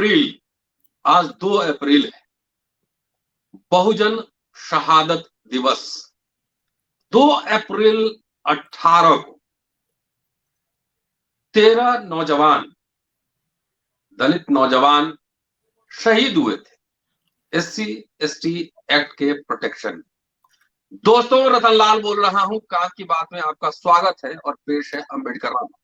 अप्रैल, आज 2 अप्रैल है, बहुजन शहादत दिवस। 2 अप्रैल 18 को 13 नौजवान, दलित नौजवान शहीद हुए थे एससी एसटी एक्ट के प्रोटेक्शन। दोस्तों, रतनलाल बोल रहा हूं, कान की बात में आपका स्वागत है और पेश है अंबेडकर नामा।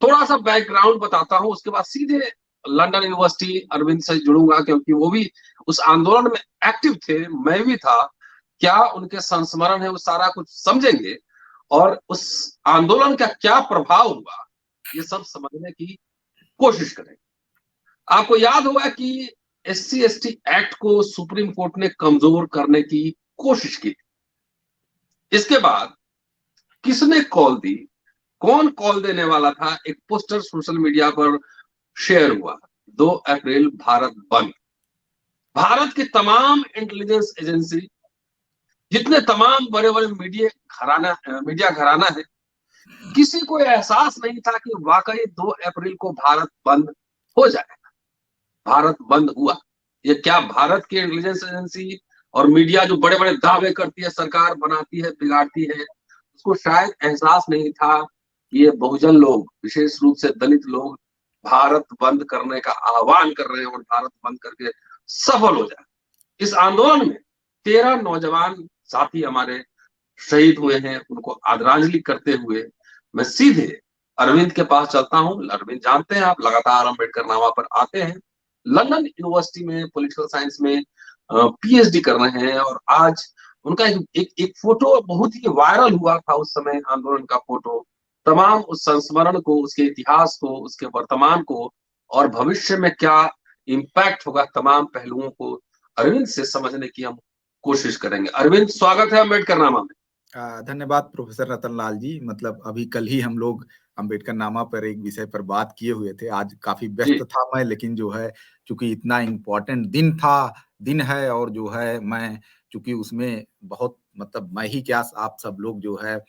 थोड़ा सा बैकग्राउंड बताता हूं, उसके बाद सीधे लंदन यूनिवर्सिटी अरविंद से जुड़ूंगा, क्योंकि वो भी उस आंदोलन में एक्टिव थे, मैं भी था। क्या उनके संस्मरण है, वो सारा कुछ समझेंगे और उस आंदोलन का क्या प्रभाव हुआ, ये सब समझने की कोशिश करेंगे। आपको याद होगा कि एससी एसटी एक्ट को सुप्रीम कोर्ट ने कमजोर करने की कोशिश की थी। इसके बाद किसने कॉल दी, कौन कॉल देने वाला था, एक पोस्टर सोशल मीडिया पर शेयर हुआ। 2 अप्रैल भारत बंद। भारत की तमाम इंटेलिजेंस एजेंसी, जितने तमाम बड़े बड़े मीडिया घराना है, किसी को एहसास नहीं था कि वाकई 2 अप्रैल को भारत बंद हो जाएगा। भारत बंद हुआ। ये क्या भारत की इंटेलिजेंस एजेंसी और मीडिया जो बड़े बड़े दावे करती है, सरकार बनाती है, बिगाड़ती है, उसको शायद एहसास नहीं था कि ये बहुजन लोग, विशेष रूप से दलित लोग, भारत बंद करने का आह्वान कर रहे हैं और भारत बंद करके सफल हो जाए। इस आंदोलन में 13 नौजवान साथी हमारे शहीद हुए हैं। उनको आदरांजलि करते हुए मैं सीधे अरविंद के पास चलता हूं। अरविंद, जानते हैं आप लगातार अम्बेडकर नामा पर आते हैं, लंदन यूनिवर्सिटी में पॉलिटिकल साइंस में पीएचडी कर रहे हैं, और आज उनका एक फोटो बहुत ही वायरल हुआ था उस समय, आंदोलन का फोटो। तमाम उस संस्मरण को, उसके इतिहास को, उसके वर्तमान को और भविष्य में क्या इम्पैक्ट होगा, तमाम पहलुओं को अरविंद से समझने की हम कोशिश करेंगे। अरविंद, स्वागत है अम्बेडकर नामा में। धन्यवाद प्रोफेसर रतनलाल जी। मतलब अभी कल ही हम लोग अम्बेडकर नामा पर एक विषय पर बात किए हुए थे। आज काफी व्यस्त था मैं, लेकिन जो है चूंकि इतना इम्पोर्टेंट दिन है और जो है मैं चूंकि उसमें बहुत, मतलब मैं ही क्या, आप सब लोग जो है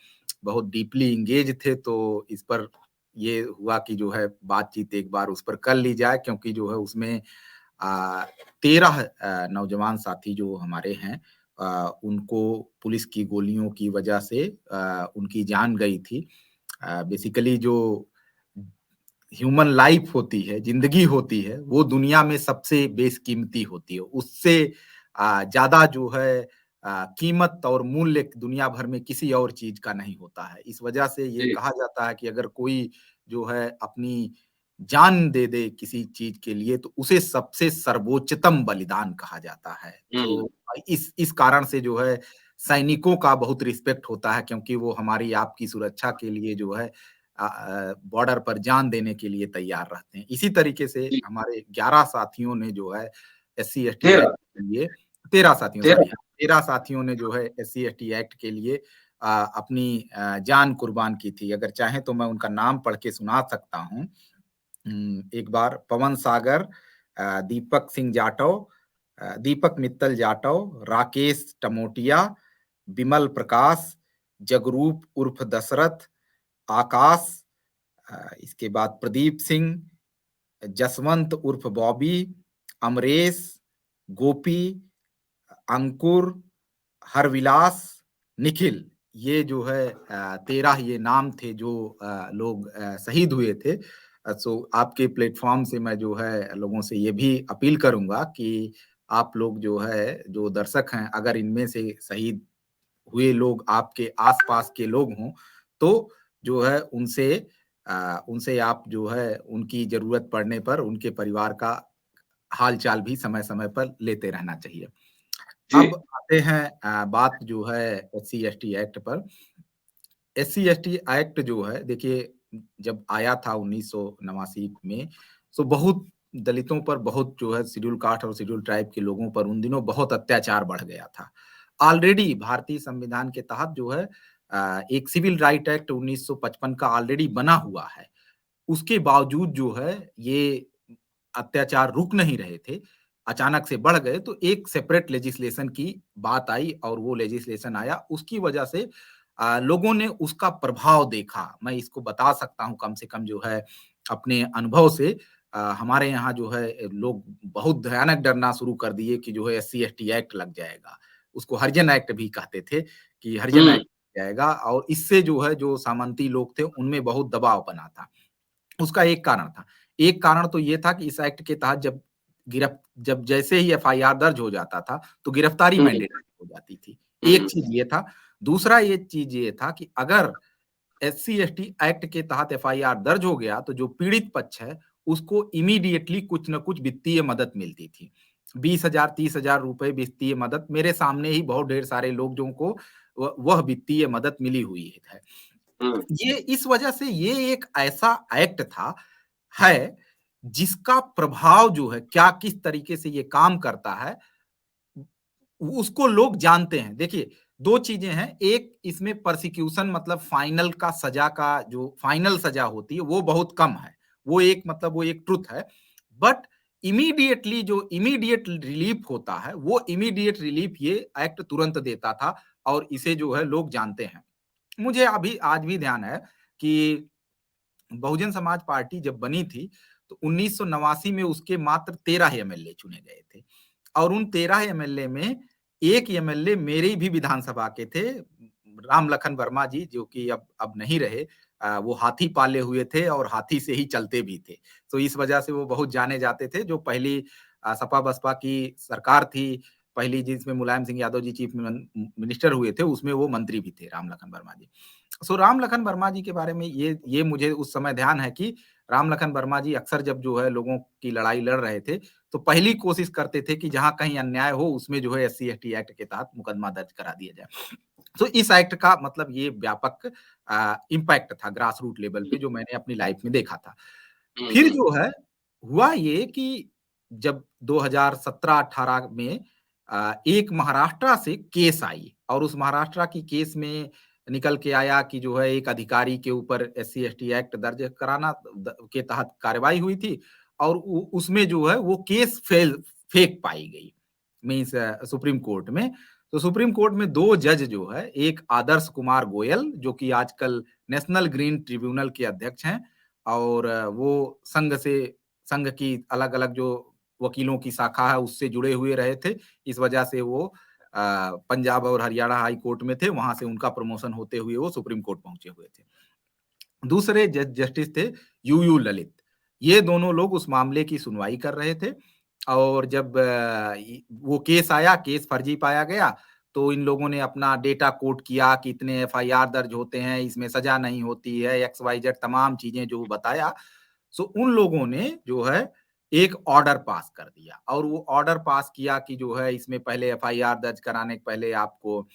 बहुत डीपली इंगेज थे, तो इस पर ये हुआ कि जो है बातचीत एक बार उस पर कर ली जाए, क्योंकि जो है उसमें 13 नौजवान साथी जो हमारे हैं, उनको पुलिस की गोलियों की वजह से उनकी जान गई थी। बेसिकली जो ह्यूमन लाइफ होती है, जिंदगी होती है, वो दुनिया में सबसे बेशकीमती होती है। उससे ज्यादा जो है कीमत और मूल्य दुनिया भर में किसी और चीज का नहीं होता है। इस वजह से ये कहा जाता है कि अगर कोई जो है अपनी जान दे दे किसी चीज के लिए, तो उसे सबसे सर्वोच्चतम बलिदान कहा जाता है। तो इस कारण से जो है सैनिकों का बहुत रिस्पेक्ट होता है, क्योंकि वो हमारी आपकी सुरक्षा के लिए जो है बॉर्डर पर जान देने के लिए तैयार रहते हैं। इसी तरीके से हमारे 11 साथियों ने जो है SC ST एक्ट के लिए 13 साथियों ने जो है SC ST एक्ट के लिए अपनी जान कुर्बान की थी। अगर चाहें तो मैं उनका नाम पढ़ के सुना सकता हूँ। एक बार पवन सागर, दीपक सिंह जाटव, दीपक मित्तल जाटव, राकेश टमोटिया, विमल प्रकाश, जगरूप उर्फ दशरथ, आकाश, इसके बाद प्रदीप सिंह, जसवंत उर्फ बॉबी, अमरेश, गोपी, अंकुर, हरविलास, निखिल। ये जो है 13 ये नाम थे जो लोग शहीद हुए थे। सो आपके प्लेटफॉर्म से मैं जो है लोगों से ये भी अपील करूंगा कि आप लोग जो है, जो दर्शक हैं, अगर इनमें से शहीद हुए लोग आपके आसपास के लोग हों, तो जो है उनसे आप जो है उनकी जरूरत पड़ने पर उनके परिवार का हाल चाल भी समय समय पर लेते रहना चाहिए। अब आते हैं बात जो है SC ST एक्ट पर। SC ST एक्ट जो है, देखिए जब आया था 1989 में, तो बहुत दलितों पर, बहुत जो है शेड्यूल कास्ट और शेड्यूल ट्राइब के लोगों पर उन दिनों बहुत अत्याचार बढ़ गया था। ऑलरेडी भारतीय संविधान के तहत जो है एक सिविल राइट एक्ट 1955 का ऑलरेडी बना हुआ है। उसके बावजूद जो है ये अत्याचार रुक नहीं रहे थे, अचानक से बढ़ गए। तो एक सेपरेट लेजिस्लेशन की बात आई और वो लेजिस्लेशन आया। उसकी वजह से लोगों ने उसका प्रभाव देखा। मैं इसको बता सकता हूं कम से कम जो है अपने अनुभव से। हमारे यहाँ जो है लोग बहुत भयानक डरना शुरू कर दिए कि जो है SC/ST एक्ट लग जाएगा। उसको हरिजन एक्ट भी कहते थे कि हरिजन एक्ट जाएगा, और इससे जो है जो सामंती लोग थे उनमें बहुत दबाव बना था। उसका एक कारण था। एक कारण तो ये था कि इस एक्ट के तहत जब जैसे ही FIR दर्ज हो जाता था, तो गिरफ्तारी मैंडेटरी हो जाती थी। एक चीज़ ये था। दूसरा ये चीज़ ये था कि अगर SC/ST एक्ट के तहत FIR दर्ज हो गया, तो जो पीड़ित पक्ष है, उसको इमीडिएटली कुछ न कुछ वित्तीय मदद मिलती थी। 20,000 30,000 रुपए वित्तीय मदद, मेरे सामने ही बहुत ढेर सारे लोगों को वह वित्तीय मदद मिली हुई है। ये इस वजह से ये एक ऐसा एक्ट था है जिसका प्रभाव जो है क्या किस तरीके से ये काम करता है उसको लोग जानते हैं। देखिए, 2 चीज़ें हैं, एक इसमें प्रोसिक्यूशन मतलब फाइनल का सज़ा का जो फाइनल सज़ा होती है वो बहुत कम है। वो एक ट्रुथ है। बट इमीडिएटली जो इमीडिएट रिलीफ होता है, वो इमीडिएट रिलीफ ये एक्ट तुरंत देता था, और इसे जो है लोग जानते हैं। मुझे अभी आज भी ध्यान है कि बहुजन समाज पार्टी जब बनी थी, तो 1989 में उसके मात्र 13 एमएलए चुने गए थे, और उन 13 एमएलए में एक एमएलए मेरी भी विधानसभा के थे, राम लखन वर्मा जी, जो कि अब नहीं रहे। वो हाथी पाले हुए थे और हाथी से ही चलते भी थे। तो इस वजह से वो बहुत जाने जाते थे। जो पहली सपा बसपा की सरकार थी, पहली जिसमें मुलायम सिंह यादव जी चीफ मिनिस्टर हुए थे, उसमें वो मंत्री भी थे, राम लखन वर्मा जी। सो राम लखन वर्मा जी के बारे में ये मुझे उस समय ध्यान है कि राम लखन वर्मा जी अक्सर जब जो है लोगों की लड़ाई लड़ रहे थे, तो पहली कोशिश करते थे कि जहाँ कहीं अन्याय हो उसमें जो है SC/ST एक्ट के तहत मुकदमा दर्ज करा दिया जाए। तो इस एक्ट का मतलब ये व्यापक इम्पैक्ट था ग्रास रूट लेवल पे, जो मैंने अपनी लाइफ में देखा था। फिर जो है हुआ ये कि जब 2017-18 में एक महाराष्ट्र से केस आई, और उस महाराष्ट्र की केस में निकल के आया कि जो है एक अधिकारी के ऊपर SC/ST एक्ट दर्ज कराना के तहत कार्रवाई हुई थी, और उसमें जो है वो केस फेक पाई गई, मीन्स सुप्रीम कोर्ट में। तो सुप्रीम कोर्ट में 2 जज जो है, एक आदर्श कुमार गोयल जो कि आजकल नेशनल ग्रीन ट्रिब्यूनल के अध्यक्ष हैं, और वो संघ की अलग-अलग जो वकीलों की शाखा है उससे जुड़े हुए रहे थे। इस वजह से वो पंजाब और हरियाणा हाई कोर्ट में थे, वहाँ से उनका प्रमोशन होते हुए वो सुप्रीम कोर्ट पहुँचे हुए थे। दूसरे जस्टिस थे यूयू ललित। ये दोनों लोग उस मामले की सुनवाई कर रहे थे, और जब वो केस आया, केस फर्जी पाया गया, तो इन लोगों ने अपना डेटा कोट किया कि इतने FIR दर्ज होते हैं, इसमें सजा नहीं होती है, XYZ तमाम चीजें जो बताया। सो उन लोगों ने जो है एक ऑर्डर पास कर दिया, और वो ऑर्डर पास किया कि जो है इसमें पहले FIR दर्ज कराने के पहले आपको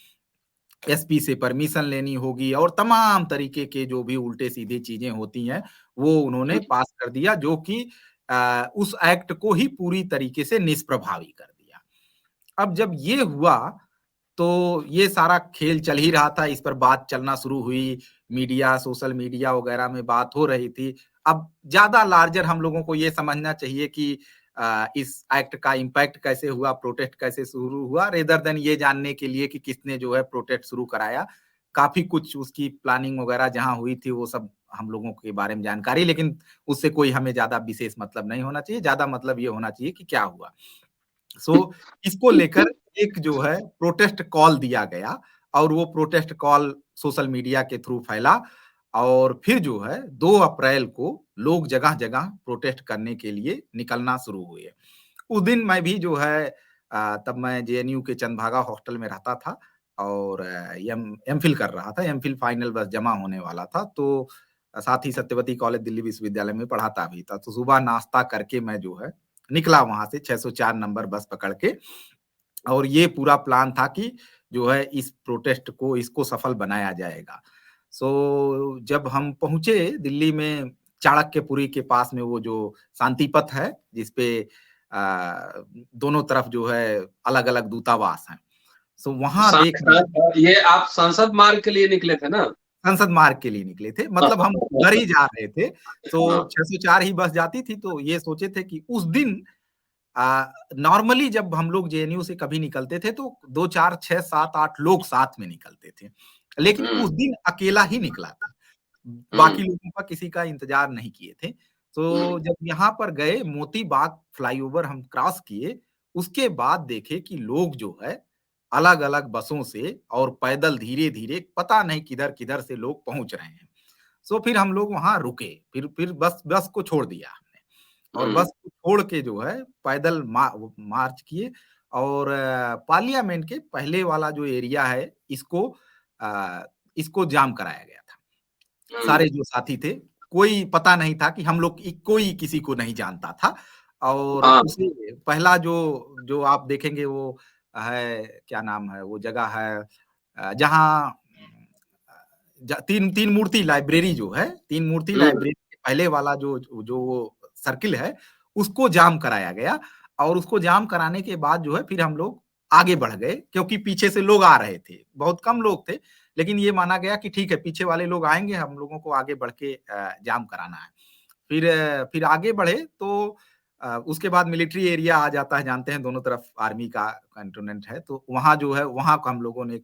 SP से परमिशन लेनी होगी, और तमाम तरीके के जो भी उल्टे सीधे चीजें होती हैं वो उन्होंने पास कर दिया, जो कि उस एक्ट को ही पूरी तरीके से निष्प्रभावी कर दिया। अब जब ये हुआ, तो ये सारा खेल चल ही रहा था, इस पर बात चलना शुरू हुई, मीडिया, सोशल मीडिया वगैरह में बात हो रही थी। अब ज़्यादा लार्जर हम लोगों को ये समझना चाहिए कि इस एक्ट का इम्पैक्ट कैसे हुआ, प्रोटेस्ट कैसे शुरू हुआ, रेदर देन ये जानने के लिए कि किसने जो है प्रोटेस्ट शुरू कराया। काफ़ी कुछ उसकी प्लानिंग वगैरह जहाँ हुई थी, वो सब हम लोगों के बारे में जानकारी, लेकिन उससे कोई हमें ज़्यादा विशेष मतलब नहीं होना चाहिए। ज़्यादा मतलब ये होना चाहिए कि क्या हुआ। सो इसको लेकर एक जो है प्रोटेस्ट कॉल दिया गया, और वो प्रोटेस्ट कॉल सोशल मीडिया के थ्रू फैला, और फिर जो है 2 अप्रैल को लोग जगह-जगह प्रोटेस्ट करने के लिए निकलना शुरू हुए। उस दिन मैं भी जो है तब मैं JNU के चंद्रभागा हॉस्टल में रहता था, और एमफिल कर रहा था। एमफिल फाइनल बस जमा होने वाला था, तो साथ ही सत्यवती कॉलेज दिल्ली विश्वविद्यालय में पढ़ाता भी था। तो सुबह नाश्ता करके मैं जो है निकला वहाँ से 604 नंबर बस पकड़ के, और ये पूरा प्लान था कि जो है इस प्रोटेस्ट को इसको सफल बनाया जाएगा। सो जब हम पहुँचे दिल्ली में, चाणक्यपुरी के पास में वो जो शांति पथ है, जिसपे दोनों तरफ जो है अलग-अलग दूतावास हैं। सो वहाँ देखना, ये आप संसद मार्ग के लिए निकले थे ना? संसद मार्ग के लिए निकले थे, मतलब हम उधर ही जा रहे थे। तो 604 ही बस जाती थी, तो ये सोचे थे कि उस दिन नॉर्मली जब हम लोग JNU से कभी निकलते थे तो 2, 4, 6, 7, 8 लोग साथ में निकलते थे। लेकिन उस दिन अकेला ही निकला था। बाकी लोगों का किसी का इंतज़ार नहीं किए थे। तो जब यहाँ पर गए, मोती बाग फ्लाईओवर हम क्रॉस किए, उसके बाद देखे कि लोग जो है अलग-अलग बसों से और पैदल धीरे-धीरे पता नहीं किधर-किधर से लोग पहुँच रहे हैं। सो फिर हम लोग वहाँ रुके, फिर बस बस को छोड़ दिया हमने और बस को छोड़ के जो है पैदल मार्च किए और पार्लियामेंट के पहले वाला जो एरिया है अ, इसको जाम कराया गया था। सारे जो साथी थे, कोई पता नहीं था कि हम लोग कोई किसी को नहीं जानता था और हाँ, उसे पहला जो जो आप देखेंगे वो है, क्या नाम है वो जगह है जहाँ तीन तीन मूर्ति लाइब्रेरी जो है, तीन मूर्ति लाइब्रेरी के पहले वाला जो जो वो सर्किल है, उसको जाम कराया गया और उसको जाम कराने के बाद जो है फिर हम लोग आगे बढ़ गए क्योंकि पीछे से लोग आ रहे थे। बहुत कम लोग थे, लेकिन ये माना गया कि ठीक है, पीछे वाले लोग आएँगे, हम लोगों को आगे बढ़ के जाम कराना है। फिर आगे बढ़े तो उसके बाद मिलिट्री एरिया आ जाता है, जानते हैं दोनों तरफ आर्मी का कैंटोनमेंट है, तो वहाँ जो है, वहाँ को हम लोगों ने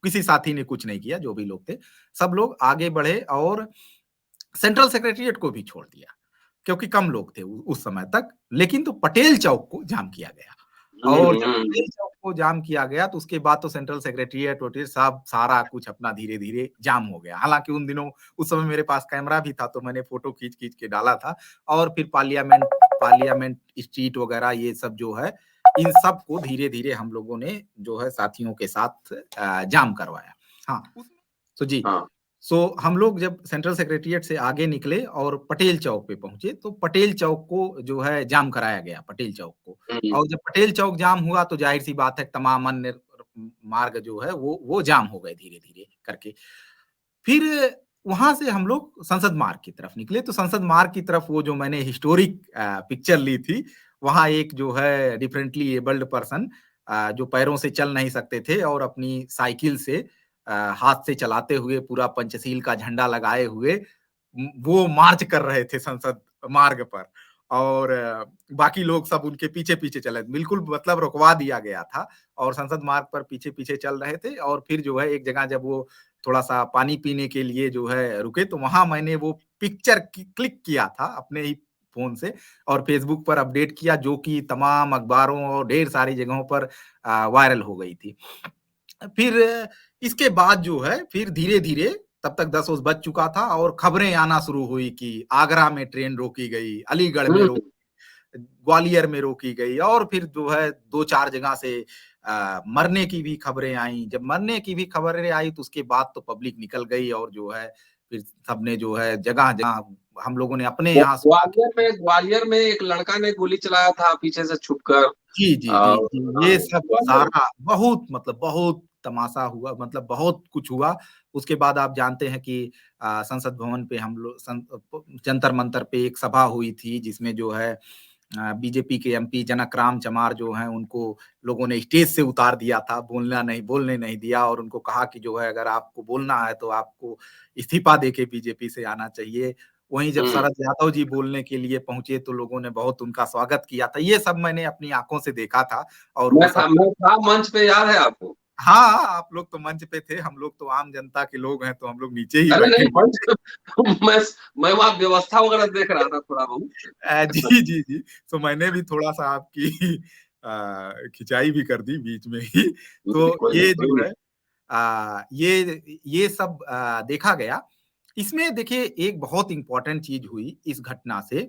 किसी साथी ने कुछ नहीं किया, जो भी लोग थे, सब लोग आगे बढ़े और सेंट्रल सेक्रेटेरिएट को भी छोड़ दिया, क्योंकि कम लोग थे उस समय तक। लेकिन तो पटेल चौक को जाम किया गया और जब पटेल चौक को जाम किया गया, तो उसके बाद तो सेंट्रल सेक्रेटेरिएट वोटेरिएट सब सारा कुछ अपना धीरे-धीरे जाम हो गया। हालाँकि उन दिनों उस समय मेरे पास कैमरा भी था, तो मैंने फ़ोटो खींच-खींच के डाला था और फिर पार्लियामेंट स्ट्रीट वगैरह ये सब जो है, इन सब को धीरे-धीरे हम लोगों ने जो है साथियों के साथ जाम करवाया। हाँ, तो जी, हाँ, हम लोग जब सेंट्रल सेक्रेटेरिएट से आगे निकले और पटेल चौक पे पहुंचे, तो पटेल चौक को जो है जाम कराया गया, पटेल चौक को। और जब पटेल चौक जाम हुआ तो जाहिर सी बात है, तमाम अन्य मार्ग जो है वो जाम हो गए धीरे धीरे करके। फिर वहां से हम लोग संसद मार्ग की तरफ निकले, तो संसद मार्ग की तरफ वो जो मैंने हिस्टोरिक पिक्चर ली थी, वहां एक जो है डिफरेंटली एबल्ड पर्सन जो पैरों से चल नहीं सकते थे और अपनी साइकिल से हाथ से चलाते हुए, पूरा पंचशील का झंडा लगाए हुए वो मार्च कर रहे थे संसद मार्ग पर और बाकी लोग सब उनके पीछे-पीछे चले, बिल्कुल मतलब रुकवा दिया गया था और संसद मार्ग पर पीछे-पीछे चल रहे थे और फिर जो है एक जगह जब वो थोड़ा-सा पानी पीने के लिए जो है रुके, तो वहाँ मैंने वो पिक्चर क्लिक किया था अपने ही फ़ोन से और फ़ेसबुक पर अपडेट किया, जो कि तमाम अखबारों और ढेर सारी जगहों पर वायरल हो गई थी। फिर इसके बाद जो है, फिर धीरे-धीरे तब तक 10 बज चुका था और खबरें आना शुरू हुई कि आगरा में ट्रेन रोकी गई, अलीगढ़ में ग्वालियर में रोकी गई और फिर जो है 2-4 जगह से मरने की भी खबरें आईं। जब मरने की भी खबरें आई, तो उसके बाद तो पब्लिक निकल गई और जो है फिर सबने जो है जगह-जगह हम लोगों ने अपने यहाँ ग्वालियर में एक लड़का ने गोली चलाया था पीछे से छुपकर। जी, जी, जी, और जी। ये सब सारा बहुत मतलब बहुत तमाशा हुआ, मतलब बहुत कुछ हुआ। उसके बाद आप जानते हैं कि संसद भवन पे हम लोग जंतर-मंतर पे एक सभा हुई थी, जिसमें जो है बीजेपी के एमपी जनक राम चमार जो हैं, उनको लोगों ने स्टेज से उतार दिया था, बोलने नहीं दिया और उनको कहा कि जो है, अगर आपको बोलना है तो आपको इस्तीफा देके बीजेपी से आना चाहिए। वहीं जब शरद यादव जी बोलने के लिए पहुंचे, तो लोगों ने बहुत उनका स्वागत किया था। ये सब मैंने अपनी आंखों से देखा था और वो सब मैं था मंच पे, याद है आपको? हाँ, आप लोग तो मंच पे थे, हम लोग तो आम जनता के लोग हैं, तो हम लोग नीचे ही अरे बैठे नहीं, हुए मंच पे मैं मैं वहाँ व्यवस्था वगैरह देख रहा था थोड़ा बहुत। जी, जी, जी। तो मैंने भी थोड़ा-सा आपकी खिंचाई भी कर दी बीच में ही। तो कोई नहीं, ये कोई जो नहीं। है ये सब देखा गया। इसमें देखिए एक बहुत इम्पोर्टेंट चीज़ हुई इस घटना से।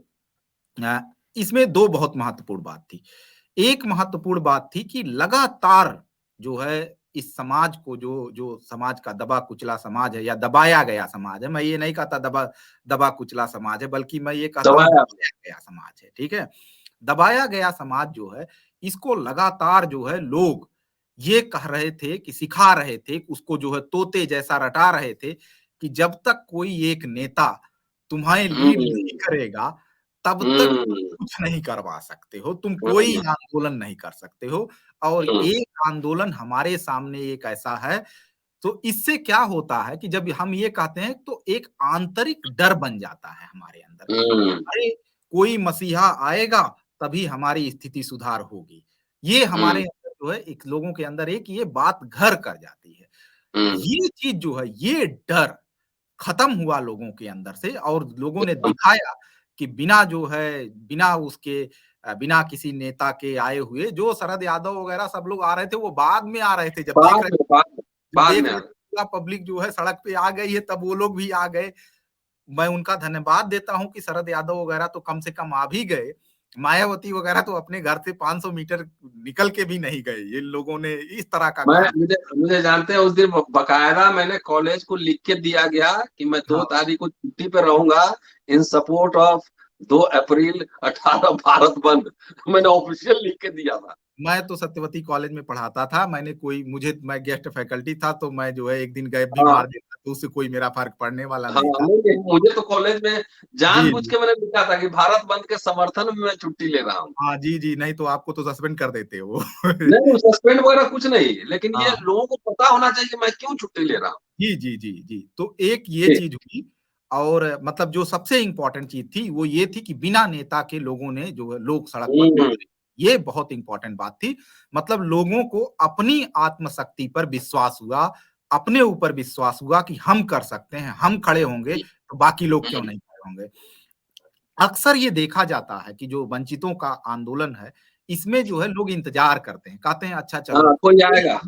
अ, इसमें 2 बहुत महत्वपूर्ण बात थी। एक महत्वपूर्ण बात थी कि लगातार जो है इस समाज को, जो जो समाज का दबा-कुचला समाज है या दबाया गया समाज है, मैं ये नहीं कहता दबा-कुचला समाज है, बल्कि मैं ये कहता हूँ दबाया। दबाया गया समाज है, ठीक है? दबाया गया समाज जो है, इसको लगातार जो है लोग ये कह रहे थे कि सिखा रहे थे, उसको जो है तोते जैसा रटा रहे थे कि जब तक कोई एक नेता तुम्हें लीड नहीं हुँ, करेगा, तब तक तुम हुँ, कुछ नहीं करवा सकते हो, तुम कोई हुँ, आंदोलन नहीं कर सकते हो और हुँ, एक आंदोलन हमारे सामने एक ऐसा है, तो इससे क्या होता है कि जब हम ये कहते हैं, तो एक आंतरिक डर बन जाता है हमारे अंदर कि हुँ, अरे! कोई मसीहा आएगा, तभी हमारी स्थिति सुधार होगी। ये हमारे हुँ, अंदर जो है, एक लोगों के अंदर एक ये बात घर कर जाती है। हुँ, ये चीज़ जो है, ये डर खत्म हुआ लोगों के अंदर से और लोगों ने एकदम। दिखाया कि बिना जो है, बिना उसके बिना किसी नेता के आए हुए, जो शरद यादव वगैरह सब लोग आ रहे थे वो बाद में आ रहे थे, जब देख रहे जब बाद देख में रहे पूरा पब्लिक जो है सड़क पे आ गई है, तब वो लोग भी आ गए। मैं उनका धन्यवाद देता हूँ कि शरद यादव वगैरह तो कम से कम आ भी गए। मायावती वगैरह तो अपने घर से 500 मीटर निकल के भी नहीं गए। इन लोगों ने इस तरह का मैं काम। मुझे मुझे जानते हैं, उस दिन बकायदा मैंने कॉलेज को लिख के दिया गया कि मैं 2 तारीख को छुट्टी पे रहूंगा इन सपोर्ट ऑफ 2 अप्रैल 18 भारत बंद। मैंने ऑफिशियल लिख के दिया था। मैं तो सत्यवती कॉलेज में पढ़ाता था। मैं गेस्ट फैकल्टी था, तो मैं जो है एक दिन गैप भी हाँ मार देता, तो उससे कोई मेरा फर्क पड़ने वाला हाँ, नहीं था। नहीं, मुझे तो कॉलेज में जी, जानबूझ जी। के मैंने लिखा था कि भारत बंद के समर्थन में मैं छुट्टी ले रहा हूँ। हाँ, जी, जी। नहीं तो आपको तो सस्पेंड कर देते वो। नहीं, सस्पेंड वगैरह कुछ नहीं, लेकिन ये हाँ। लोगों को पता होना चाहिए कि मैं क्यों छुट्टी ले रहा हूँ। जी, जी, जी, जी। तो एक ये जी। चीज़ हुई, और मतलब जो सबसे इम्पोर्टेंट चीज़ थी, वो ये थी कि बिना नेता के लोगों ने जो है लोग सड़क पर हम्म। उतरे। ये बहुत इम्पोर्टेंट बात थी। मतलब लोगों को अपनी आत्मशक्ति पर विश्वास हुआ, अपने ऊपर विश्वास हुआ कि हम कर सकते हैं, हम खड़े होंगे, तो बाकी लोग क्यों नहीं खड़े होंगे। अक्सर ये देखा जाता है कि जो वंचितों का आंदोलन है, इसमें जो है लोग इंतज़ार करते हैं, कहते हैं अच्छा चलो, हाँ, कोई आएगा।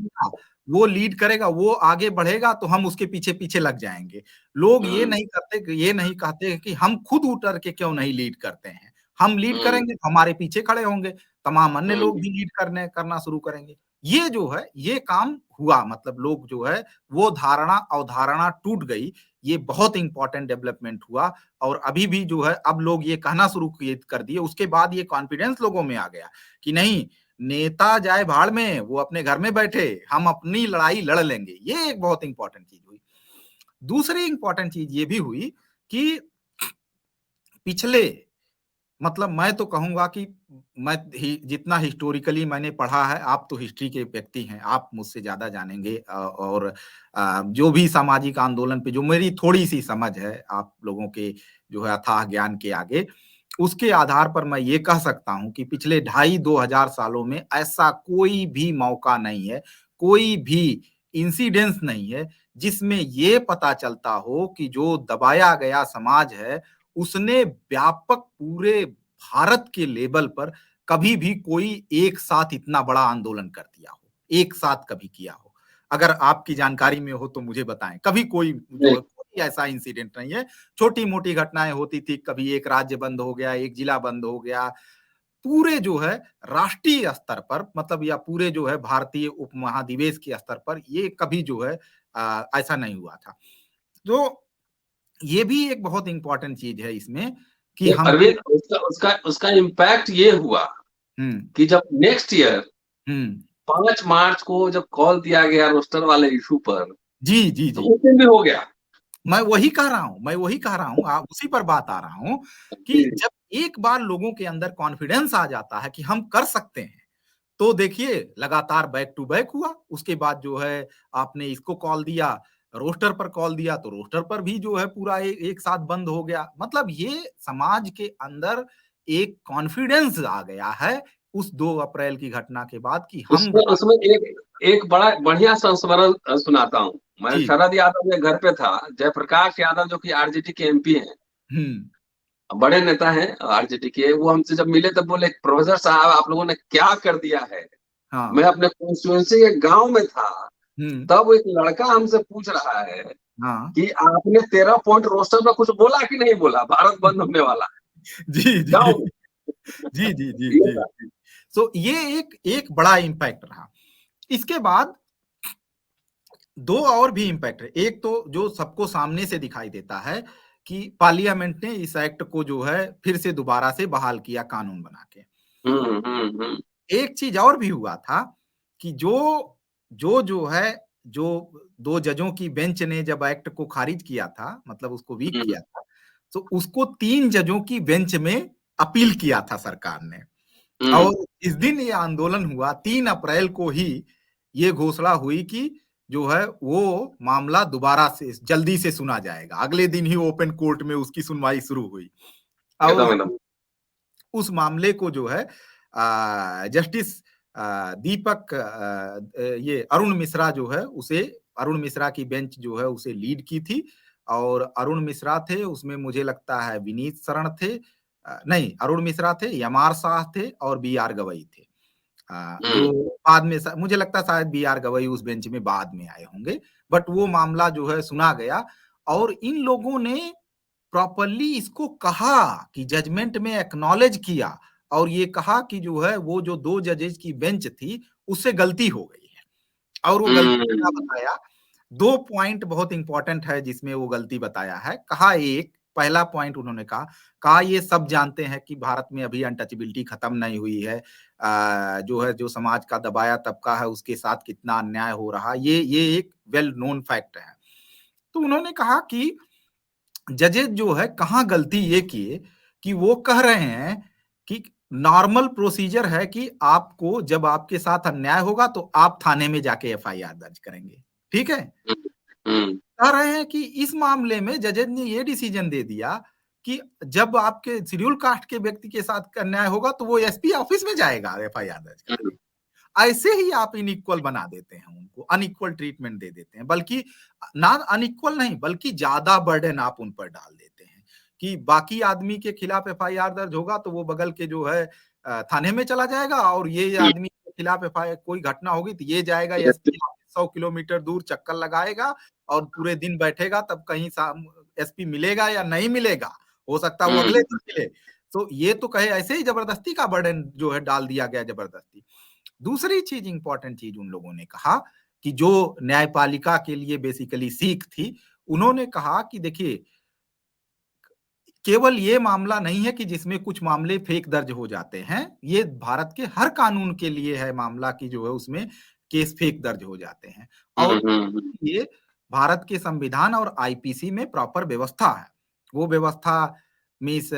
वो लीड करेगा, वो आगे बढ़ेगा तो हम उसके पीछे-पीछे लग जाएँगे। लोग हम्म। ये नहीं कहते कि हम खुद उतर के क्यों नहीं लीड करते हैं। हम लीड हम्म। करेंगे तो हमारे पीछे खड़े होंगे, तमाम अन्य लोग हम्म। भी लीड करना शुरू करेंगे। ये जो है, ये काम हुआ, मतलब लोग जो है, वो अवधारणा टूट गई। ये बहुत इम्पोर्टेंट डेवलपमेंट हुआ, और अभी भी जो है, अब लोग ये कहना शुरू किए कर दिए, उसके बाद ये कॉन्फिडेंस लोगों में आ गया कि नहीं, नेता जाए भाड़ में, वो अपने घर में बैठे, हम अपनी लड़ाई लड़ लेंगे। ये एक बहुत इंपॉर्टेंट चीज हुई। दूसरी इंपॉर्टेंट चीज ये भी हुई कि पिछले, मतलब मैं तो कहूंगा कि जितना हिस्टोरिकली मैंने पढ़ा है, आप तो हिस्ट्री के व्यक्ति हैं, आप मुझसे ज्यादा जानेंगे, और जो भी सामाजिक आंदोलन पे जो मेरी थोड़ी सी समझ है, आप लोगों के जो है अथाह ज्ञान के आगे, उसके आधार पर मैं ये कह सकता हूं कि पिछले 2,500 सालों में ऐसा कोई भी मौका नहीं है, कोई भी इंसिडेंस नहीं है, जिसमें ये पता चलता हो कि जो दबाया गया समाज है, उसने व्यापक पूरे भारत के लेवल पर कभी भी कोई एक साथ इतना बड़ा आंदोलन कर दिया हो, एक साथ कभी किया हो। अगर आपकी जानकारी में हो तो मुझे बताएं। कभी कोई जो नहीं। है, कोई ऐसा इंसिडेंट नहीं है। छोटी-मोटी घटनाएं होती थी, कभी एक राज्य बंद हो गया, एक जिला बंद हो गया। पूरे जो है राष्ट्रीय स्तर पर, मतलब या पूरे जो है भारतीय उपमहाद्वीप के स्तर पर, ये कभी जो है ऐसा नहीं हुआ था। तो ये भी एक बहुत इंपॉर्टेंट चीज है इसमें कि तो हमको। अरविंद, उसका उसका उसका इम्पैक्ट ये हुआ हुँ, कि जब नेक्स्ट ईयर हुँ। 5 मार्च को जब कॉल दिया गया रोस्टर वाले इशू पर, जी, जी, तो जी। उस दिन भी हो गया। मैं वही कह रहा हूँ, उसी पर बात आ रहा हूँ कि जी। जब एक बार लोगों के अंदर कॉन्फिडेंस आ जाता है कि हम कर सकते हैं, तो देखिए लगातार बैक टू बैक हुआ। उसके बाद जो है आपने इसको कॉल दिया, रोस्टर पर कॉल दिया, तो रोस्टर पर भी जो है पूरा एक साथ बंद हो गया। मतलब ये समाज के अंदर एक कॉन्फिडेंस आ गया है उस 2 अप्रैल की घटना के बाद कि हम उसमें उसमें एक एक बड़ा बढ़िया संस्मरण सुनाता हूँ। मैं जी। शरद यादव के घर पे था। जयप्रकाश यादव जो कि आरजेडी के एमपी हैं, हुँ। बड़े नेता हैं आरजेडी के, वो हमसे जब मिले तब बोले, प्रोफेसर साहब आप लोगों ने क्या कर दिया है। मैं हाँ। अपने कॉन्स्टिट्यूएंसी के गांव में था, हुँ। तब एक लड़का हमसे पूछ रहा है हाँ। कि आपने 13 पॉइंट रोस्टर में कुछ बोला कि नहीं बोला, भारत बंद होने वाला है जी, जी। गाँव में। जी, जी, जी, ये जी, था। जी। सो ये एक एक बड़ा इम्पैक्ट रहा। इसके बाद 2 और भी इम्पैक्ट है। एक तो जो सबको सामने से दिखाई देता है कि पार्लियामेंट ने इस एक्ट को जो है फिर से दोबारा से बहाल किया कानून बना के। हम्म। एक चीज़ और भी हुआ था कि जो है, जो 2 जजों की बेंच ने जब एक्ट को खारिज किया था, मतलब उसको वीक हम्म। किया था, तो उसको 3 जजों की बेंच में अपील किया था सरकार ने। हम्म। और इस दिन ये आंदोलन हुआ, 3 अप्रैल को ही ये घोषणा हुई कि जो है वो मामला दोबारा से जल्दी से सुना जाएगा। अगले दिन ही ओपन कोर्ट में उसकी सुनवाई शुरू हुई। और एकदम एकदम। उस मामले को जो है जस्टिस दीपक ये अरुण मिश्रा जो है उसे, अरुण मिश्रा की बेंच जो है उसे लीड की थी, और अरुण मिश्रा थे, उसमें मुझे लगता है विनीत शरण थे, नहीं, अरुण मिश्रा थे, एम.आर. शाह थे और बी.आर. गवई थे। जो बाद में मुझे लगता है शायद बी.आर. गवई उस बेंच में बाद में आए होंगे, बट वो मामला जो है सुना गया और इन लोगों ने प्रॉपरली इसको कहा कि जजमेंट में एक्नॉलेज किया और ये कहा कि जो है वो जो 2 जजेस की बेंच थी, उससे गलती हो गई है और वो गलती क्या बताया, 2 पॉइंट बहुत इंपॉर्टेंट है जिसमें वो गलती बताया है। कहा एक पहला पॉइंट उन्होंने कहा ये सब जानते हैं कि भारत में अभी अनटचेबिलिटी खत्म नहीं हुई है। जो है जो समाज का दबाया तबका है उसके साथ कितना अन्याय हो रहा, ये एक वेल नोन फैक्ट है। तो उन्होंने कहा कि जजेस जो है कहाँ गलती ये किए कि वो कह रहे हैं कि नॉर्मल प्रोसीजर है कि आपको जब आपके साथ अन्याय होगा तो आप थाने में जाके एफआईआर दर्ज करेंगे, ठीक है? कह रहे हैं कि इस मामले में जजेस ने ये डिसीजन दे दिया कि जब आपके शेड्यूल कास्ट के व्यक्ति के साथ अन्याय होगा तो वो एसपी ऑफिस में जाएगा एफआईआर दर्ज कराने। ऐसे ही आप इनइक्वल बना देते हैं उनको, अनइक्वल ट्रीटमेंट दे देते हैं, बल्कि ना अनइक्वल नहीं बल्कि ज्यादा बर्डन आप उन पर डाल देते हैं कि बाकी आदमी के खिलाफ एफआईआर दर्ज होगा तो वो बगल के जो है थाने में चला जाएगा और ये आदमी के खिलाफ एफआईआर कोई घटना होगी तो ये जाएगा एसपी 100 किलोमीटर दूर चक्कर लगाएगा और पूरे दिन बैठेगा, तब कहीं एसपी मिलेगा या नहीं मिलेगा, हो सकता है वो अगले दिन मिले। तो ये तो कहे ऐसे ही जबरदस्ती का बर्डन जो है डाल दिया गया जबरदस्ती। दूसरी चीज इंपॉर्टेंट चीज उन लोगों ने कहा कि जो न्यायपालिका के लिए बेसिकली सीख थी, उन्होंने कहा कि देखिए केवल ये मामला नहीं है कि जिसमें कुछ मामले फेक दर्ज हो जाते हैं, ये भारत के हर कानून के लिए है मामला की जो है उसमें केस फेक दर्ज हो जाते हैं और ये भारत के संविधान और आईपीसी में प्रॉपर व्यवस्था है। वो व्यवस्था मीन्स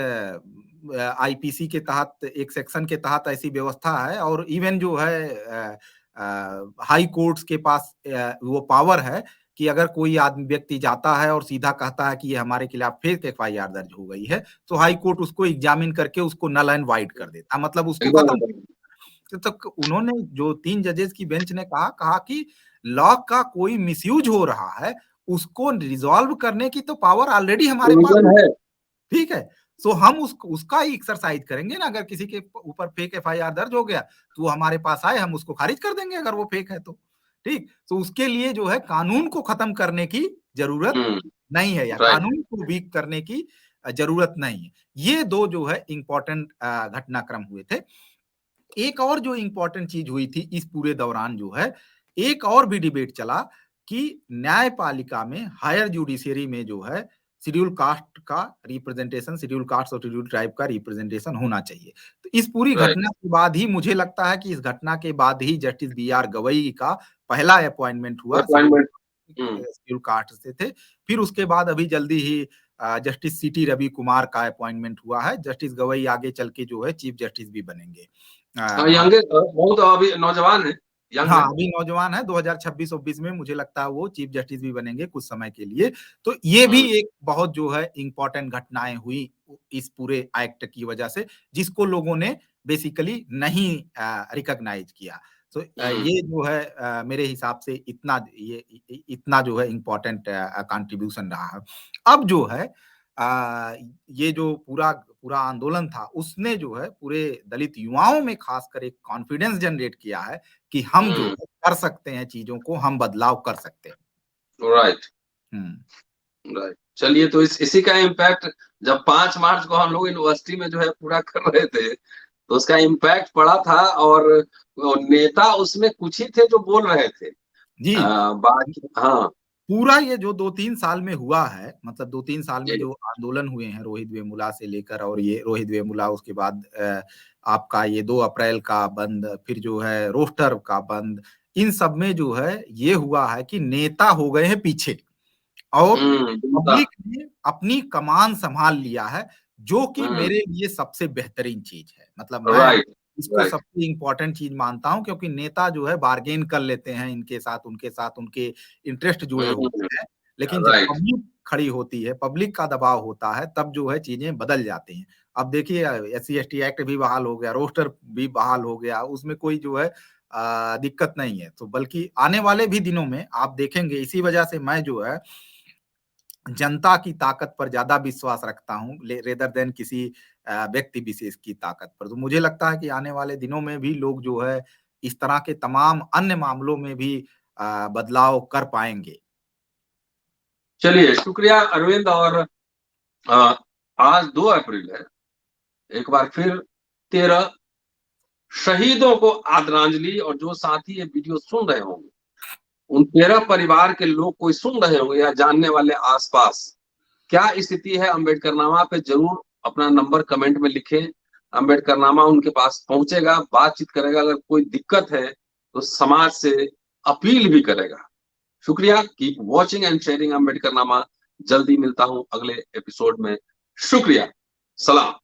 आईपीसी के तहत एक सेक्शन के तहत ऐसी व्यवस्था है और इवन जो है हाई कोर्ट्स के पास वो पावर है कि अगर कोई आदमी व्यक्ति जाता है और सीधा कहता है कि ये हमारे खिलाफ फेक एफआईआर दर्ज हो गई है, तो हाई कोर्ट उसको एग्जामिन करके उसको नल एंड वाइड कर देता है, मतलब उसको खत्म। तो उन्होंने जो 3 जजेस की बेंच ने कहा कि लॉ का कोई मिसयूज हो रहा है, उसको रिजॉल्व करने की तो पावर ऑलरेडी हमारे पास है, ठीक है? सो हम उसका ही एक्सरसाइज करेंगे ना, अगर किसी के ऊपर फेक एफआईआर दर्ज हो गया तो वो हमारे पास आए, हम उसको खारिज कर देंगे अगर वो फेक है तो, ठीक? तो उसके लिए जो है कानून को खत्म करने की जरूरत नहीं है या कानून को वीक करने की जरूरत नहीं है। ये 2 जो है इंपॉर्टेंट घटनाक्रम हुए थे। एक और जो इंपॉर्टेंट चीज हुई थी इस पूरे दौरान जो है, एक और भी डिबेट चला कि न्यायपालिका में हायर जुडिशियरी में जो है शेड्यूल कास्ट का रिप्रेजेंटेशन, शेड्यूल कास्ट और शेड्यूल ट्राइब का रिप्रेजेंटेशन होना चाहिए। तो इस पूरी घटना के बाद ही मुझे लगता है कि इस घटना के बाद ही जस्टिस बी.आर. गवई का पहला अपॉइंटमेंट हुआ, शेड्यूल कास्ट से थे। फिर उसके बाद अभी जल्दी ही जस्टिस सी.टी. रवि कुमार का अपॉइंटमेंट हुआ है। जस्टिस गवई आगे चल के जो है चीफ जस्टिस भी बनेंगे। बहुत अभी नौजवान है, हाँ अभी नौजवान है, 2026-29 में मुझे लगता है वो चीफ जस्टिस भी बनेंगे कुछ समय के लिए। तो ये भी एक बहुत जो है इंपॉर्टेंट घटनाएं हुई इस पूरे एक्ट की वजह से, जिसको लोगों ने बेसिकली नहीं रिकॉग्नाइज किया। तो ये जो है मेरे हिसाब से इतना जो है इंपॉर्टेंट कंट्रीब्यूशन रहा है। अब जो है ये जो पूरा आंदोलन था उसने जो है पूरे दलित युवाओं में खासकर एक कॉन्फिडेंस जनरेट किया है कि हम जो कर सकते हैं चीजों को, हम बदलाव कर सकते हैं। राइट। चलिए, तो इसी का इम्पैक्ट जब 5 मार्च को हम लोग यूनिवर्सिटी में जो है पूरा कर रहे थे तो उसका इम्पैक्ट पड़ा था और नेता उसमें कुछ ही थे जो बोल रहे थे जी। बाकी हाँ पूरा ये जो 2-3 साल में हुआ है, मतलब 2-3 साल में जो आंदोलन हुए हैं रोहित वेमुला से लेकर, और ये रोहित वेमुला उसके बाद आपका ये 2 अप्रैल का बंद, फिर जो है रोस्टर का बंद, इन सब में जो है ये हुआ है कि नेता हो गए हैं पीछे और पब्लिक ने अपनी कमान संभाल लिया है, जो कि मेरे लिए सबसे बेहतरीन चीज है। मतलब मैं इसको सबसे इंपॉर्टेंट चीज मानता हूं, क्योंकि नेता जो है बार्गेन कर लेते हैं इनके साथ उनके इंटरेस्ट जुड़े होते हैं, लेकिन जब पब्लिक खड़ी होती है, पब्लिक का दबाव होता है, तब जो है चीजें बदल जाती हैं। अब देखिए SC/ST एक्ट भी बहाल हो गया, रोस्टर भी बहाल हो गया, उसमें कोई जो है दिक्कत नहीं है। तो बल्कि आने वाले भी दिनों में आप देखेंगे, इसी वजह से मैं जो है जनता की ताकत पर ज्यादा विश्वास रखता हूँ रेदर देन किसी व्यक्ति विशेष की ताकत पर। तो मुझे लगता है कि आने वाले दिनों में भी लोग जो है इस तरह के तमाम अन्य मामलों में भी बदलाव कर पाएंगे। चलिए, शुक्रिया अरविंद। और आज 2 अप्रैल है। एक बार फिर 13 शहीदों को आदरांजलि। और जो साथी ये वीडियो सुन रहे होंगे, उन 13 परिवार के लोग कोई सुन रहे होंगे या जानने वाले आसपास, क्या स्थिति है अम्बेडकरनामा पे, जरूर अपना नंबर कमेंट में लिखें। अम्बेडकरनामा उनके पास पहुंचेगा, बातचीत करेगा। अगर कोई दिक्कत है तो समाज से अपील भी करेगा। शुक्रिया। Keep watching and sharing Ambedkarnama. जल्दी मिलता हूं अगले एपिसोड में। शुक्रिया। सलाम।